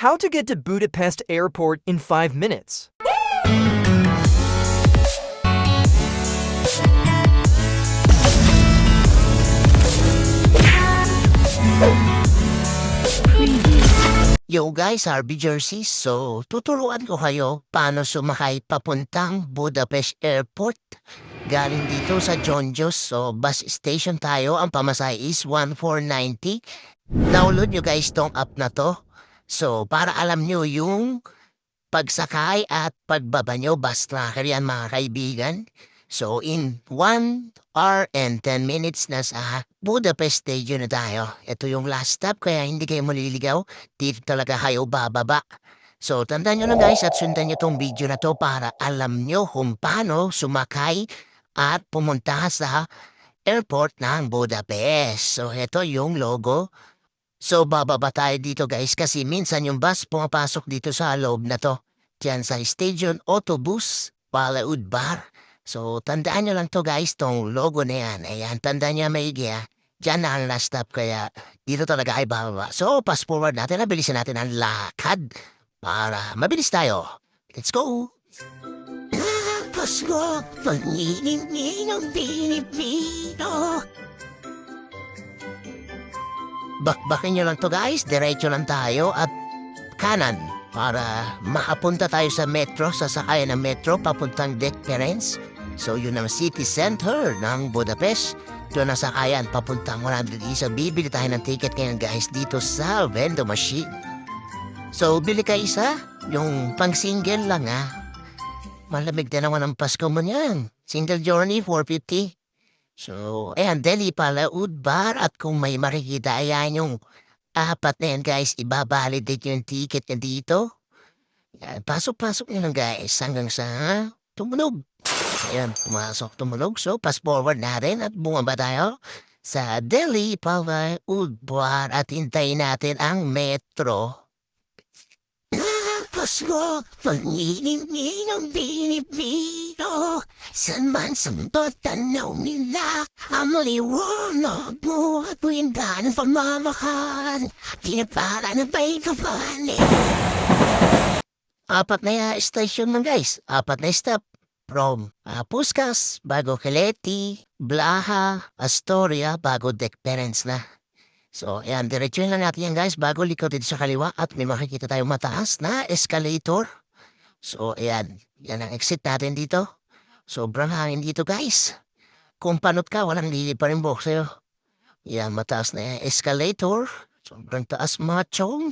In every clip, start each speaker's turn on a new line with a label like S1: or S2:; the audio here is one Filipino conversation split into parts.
S1: How to get to Budapest Airport in 5 minutes.
S2: Yo guys, RB Jersey. So, tuturuan ko kayo paano sumakay papuntang Budapest Airport. Galing dito sa John Jos. So, bus station tayo. Ang pamasahe is 1,490. Download nyo guys tong app na to. So, para alam nyo yung pagsakay at pagbaba nyo. Bus tracker yan mga kaibigan. So, in 1 hour and 10 minutes na sa Budapest Station na tayo. Ito yung last stop kaya hindi kayo maliligaw. Dito talaga kayo bababa. So, tandaan nyo lang guys at sundan nyo tong video na to para alam nyo kung paano sumakay at pumunta sa airport ng Budapest. So, ito yung logo. So, bababa tayo dito guys kasi minsan yung bus pumapasok dito sa loob na to. Diyan sa Station Autobus, Palaud Bar. So, tandaan nyo lang to guys, tong logo na yan. Ayan, tandaan nyo maigi ha. Diyan na ang last stop kaya dito talaga ay bababa. So, fast forward natin, nabilisin natin ang lakad para mabilis tayo. Let's go! Pasko, pag-inig ng Pilipino. Bakbakin nyo lang to guys, diretso lang tayo at kanan para makapunta tayo sa metro, sasakayan ng metro papuntang Dekperens. So yun ang city center ng Budapest. Doon ang sakayan papuntang 100 isa. Bibili tayo ng ticket ngayon guys dito sa vending machine. So bili ka isa, yung pang single lang ha. Malamig na naman ang Pasko mo niyan. Single journey, 450. So, ayan, Delhi Palaud Bar at kung may makikita, ayan yung apat na yan guys, ibabalidate yung ticket na dito. Ayan, pasok-pasok nyo lang guys hanggang sa tumunog. Ayan, pumasok tumunog. So, fast forward natin at bumaba tayo sa Delhi Palaud Bar at hintayin natin ang metro. Pasko, pag-inig ng Pilipino, saan man sa mundo tanaw nila, ang maliwanag mo at buwindan ng pamamakan, pinapara na ba'y kapani? Apat na station lang guys, apat na stop. From Puskas, bago Keleti, Blaha, Astoria, bago Dekperens na. So, ayan, diretsuhin lang natin yan guys bago likotin sa kaliwa at may makikita tayong mataas na escalator. So, ayan, yan ang exit natin dito. Sobrang hangin dito guys. Kung panot ka, walang lili pa rin buhok sa'yo. Yan, mataas na escalator. Sobrang taas mga chong.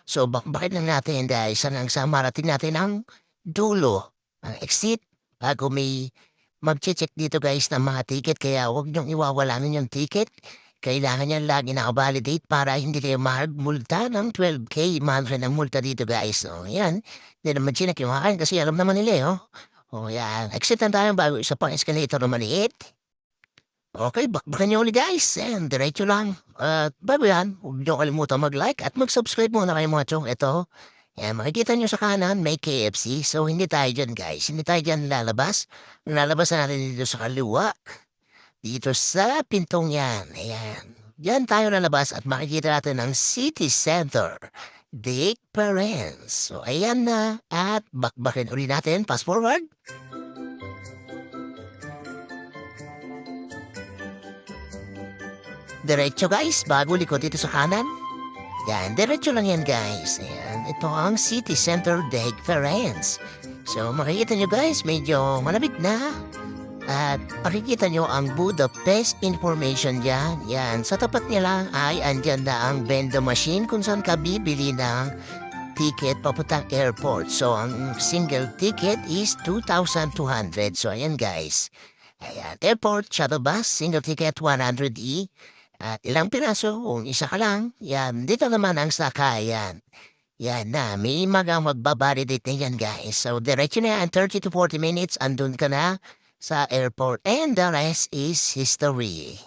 S2: So, bakit lang natin guys hanggang sa marating natin ang dulo. Ang exit, bago may mag-check dito guys ng mga ticket. Kaya huwag niyong iwawalan yung ticket. Kailangan niya lagi nakabalidate para hindi kayo multa ng 12K. Mahal rin ang multa dito guys. So, yan. Hindi naman sinakimakan kasi alam naman nila eh. O yan. Exit na tayo bago isa pang escalator na maliit. Okay, bakbakan niyo ulit guys. And diretso lang. At bago yan, huwag niyo kalimutan mag-like at mag-subscribe muna kayo mga chong. Ito. Yan, makikita niyo sa kanan may KFC. So, hindi tayo dyan guys. Hindi tayo dyan lalabas. Lalabas na natin dito sa kaliwa. Dito sa pintong yan. Ayan. Diyan tayo lalabas at makikita natin ang city center. Dekperens. So, ayan na. At bakbakin ulit natin. Fast forward. Diretso guys. Bago likod dito sa kanan. Yan. Diretso lang yan guys. Ayan. Ito ang city center Dekperens. So, makikita nyo guys. Medyo malamig na. At makikita nyo ang Budapest information dyan. Yan, sa tapat niya lang ay andyan na ang vending machine kung saan ka bibili ng ticket papuntang airport. So, ang single ticket is 2,200. So, ayan guys. Ayan, airport, shuttle bus, single ticket 100E. At ilang piraso kung isa ka lang. Yan, dito naman ang sakayan. Yan na, may magbabalidate na yan guys. So, diretso na yan, 30 to 40 minutes, andun ka na sa airport and the rest is history.